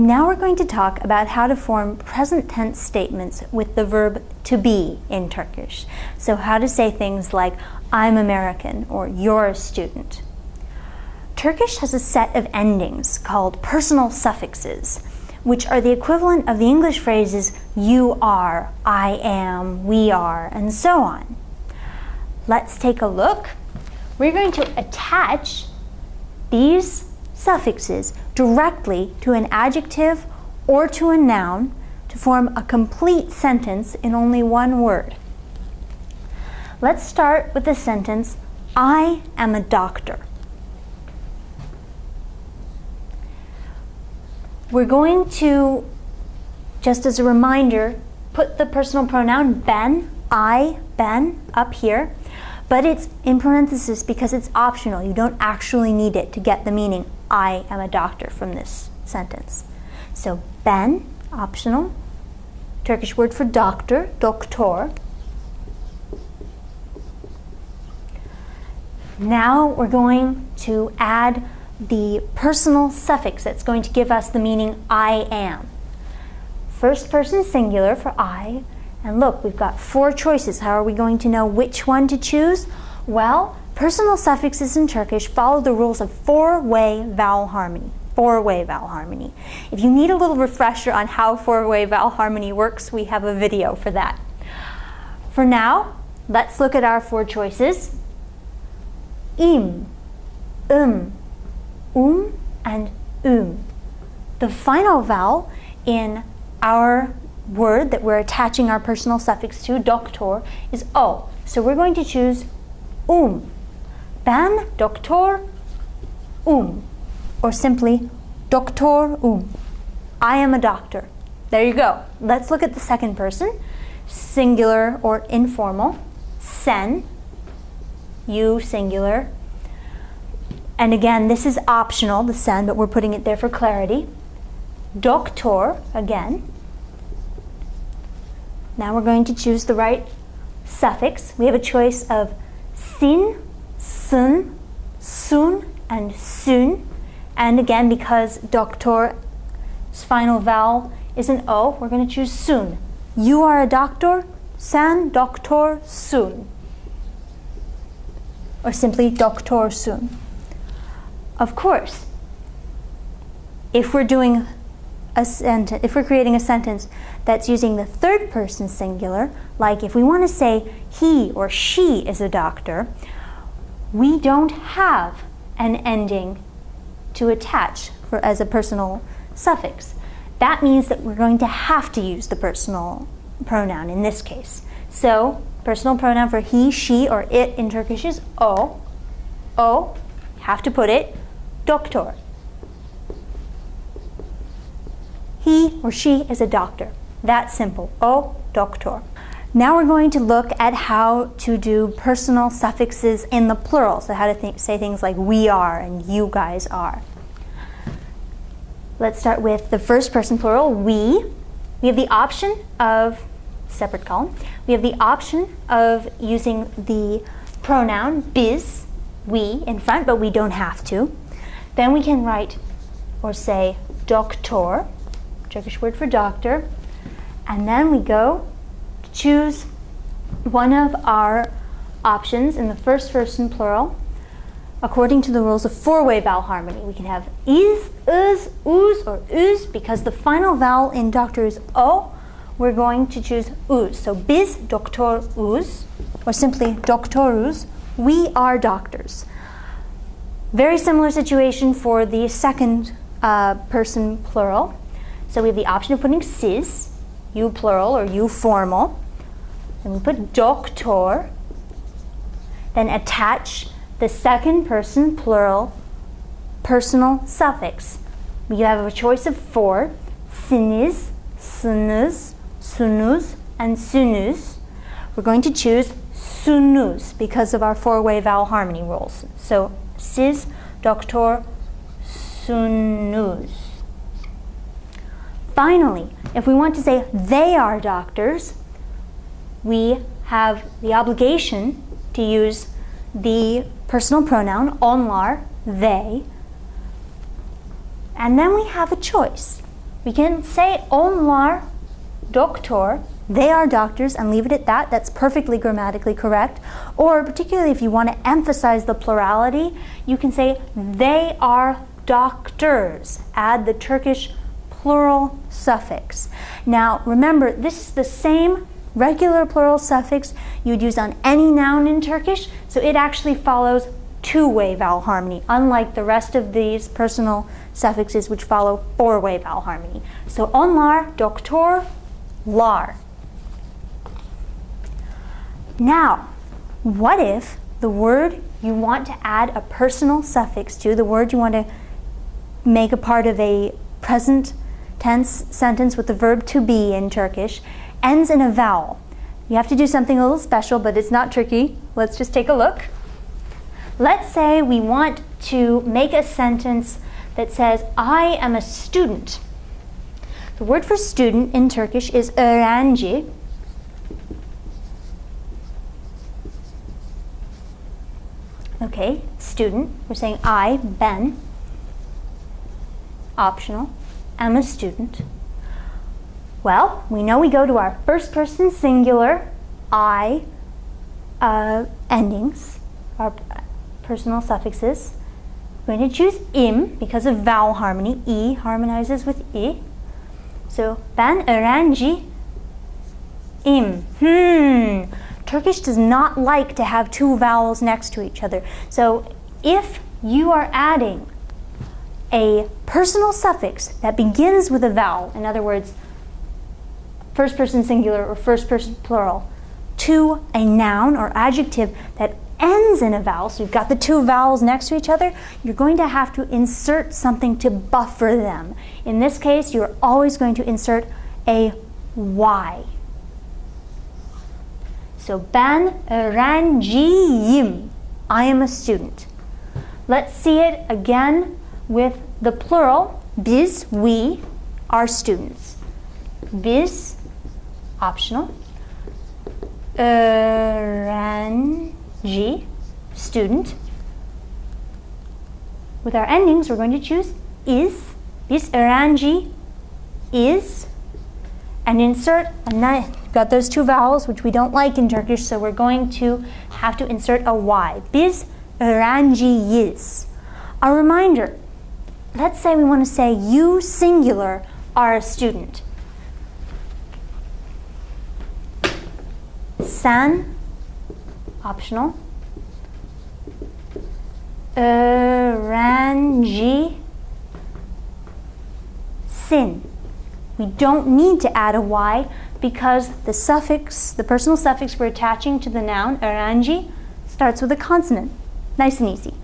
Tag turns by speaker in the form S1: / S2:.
S1: Now we're going to talk about how to form present tense statements with the verb to be in Turkish. So how to say things like I'm American or you're a student. Turkish has a set of endings called personal suffixes, which are the equivalent of the English phrases you are, I am, we are, and so on. Let's take a look. We're going to attach these suffixes directly to an adjective or to a noun to form a complete sentence in only one word. Let's start with the sentence, I am a doctor. We're going to, just as a reminder, put the personal pronoun ben, I, ben, up here, but it's in parentheses because it's optional. You don't actually need it to get the meaning I am a doctor from this sentence. So ben, optional, Turkish word for doctor, doktor. Now we're going to add the personal suffix that's going to give us the meaning I am. First person singular for I, and look, we've got 4 choices. How are we going to know which one to choose? Well, personal suffixes in Turkish follow the rules of 4-way vowel harmony. 4-way vowel harmony. If you need a little refresher on how 4-way vowel harmony works, we have a video for that. For now, let's look at our 4 choices. Im, and The final vowel in our word that we're attaching our personal suffix to, doktor, is O. So we're going to choose Ben doktor or simply doktor I am a doctor. There you go. Let's look at the second person, singular or informal. Sen, you singular. And again, this is optional, the sen, but we're putting it there for clarity. Doktor, again. Now we're going to choose the right suffix. We have a choice of sin, sun, sun, and sun. And again, because doktor's final vowel is an O, we're going to choose sun. You are a doctor, sen doktor sun. Or simply doktor sun. Of course, if we're creating a sentence that's using the third person singular, like if we want to say he or she is a doctor, we don't have an ending to attach as a personal suffix. That means that we're going to have to use the personal pronoun in this case. So, personal pronoun for he, she, or it in Turkish is o. O, have to put it, doktor. He or she is a doctor. That's simple. O, doktor. Now we're going to look at how to do personal suffixes in the plural. So how to say things like we are and you guys are. Let's start with the first person plural, we. We have the option of, separate column, we have the option of using the pronoun biz, we, in front, but we don't have to. Then we can write or say doktor, Turkish word for doctor, and then we go to choose one of our options in the first person plural according to the rules of 4-way vowel harmony. We can have is, uz, or uz. Because the final vowel in doctor is O, we're going to choose uz. So biz doktor uz, or simply doktoruz, we are doctors. Very similar situation for the second person plural. So we have the option of putting siz, you plural or you formal. And we put doktor. Then attach the second person plural personal suffix. We have a choice of 4. Siniz, sınız, sunuz, and sunuz. We're going to choose sunuz because of our 4-way vowel harmony rules. So siz, doktor, sunuz. Finally, if we want to say they are doctors, we have the obligation to use the personal pronoun onlar, they, and then we have a choice. We can say onlar doktor, they are doctors, and leave it at that. That's perfectly grammatically correct. Or particularly if you want to emphasize the plurality, you can say they are doctors. Add the Turkish plural suffix. Now remember, this is the same regular plural suffix you'd use on any noun in Turkish, so it actually follows two-way vowel harmony, unlike the rest of these personal suffixes which follow four-way vowel harmony. So onlar doktorlar. Now, what if the word you want to add a personal suffix to, the word you want to make a part of a present tense sentence with the verb to be in Turkish, ends in a vowel? You have to do something a little special, but it's not tricky. Let's just take a look. Let's say we want to make a sentence that says, I am a student. The word for student in Turkish is öğrenci. Okay, student. We're saying I, ben, optional, am a student. Well, we know we go to our first person singular, I, endings, our personal suffixes. We're going to choose im because of vowel harmony. E harmonizes with I. So, ben öğrenci im. Turkish does not like to have two vowels next to each other. So, if you are adding a personal suffix that begins with a vowel, in other words, first person singular or first person plural, to a noun or adjective that ends in a vowel, so you've got the two vowels next to each other, you're going to have to insert something to buffer them. In this case, you're always going to insert a Y. So, ben öğrenciyim. I am a student. Let's see it again with the plural. Biz, we, are students. Biz, optional. Öğrenci, student. With our endings, we're going to choose is. Biz öğrenci is. And insert a got those two vowels, which we don't like in Turkish, so we're going to have to insert a Y. Biz öğrenciyiz. A reminder, let's say we want to say you singular are a student. Sen, optional. Öğrencisin. We don't need to add a Y because the suffix, the personal suffix we're attaching to the noun, öğrenci, starts with a consonant. Nice and easy.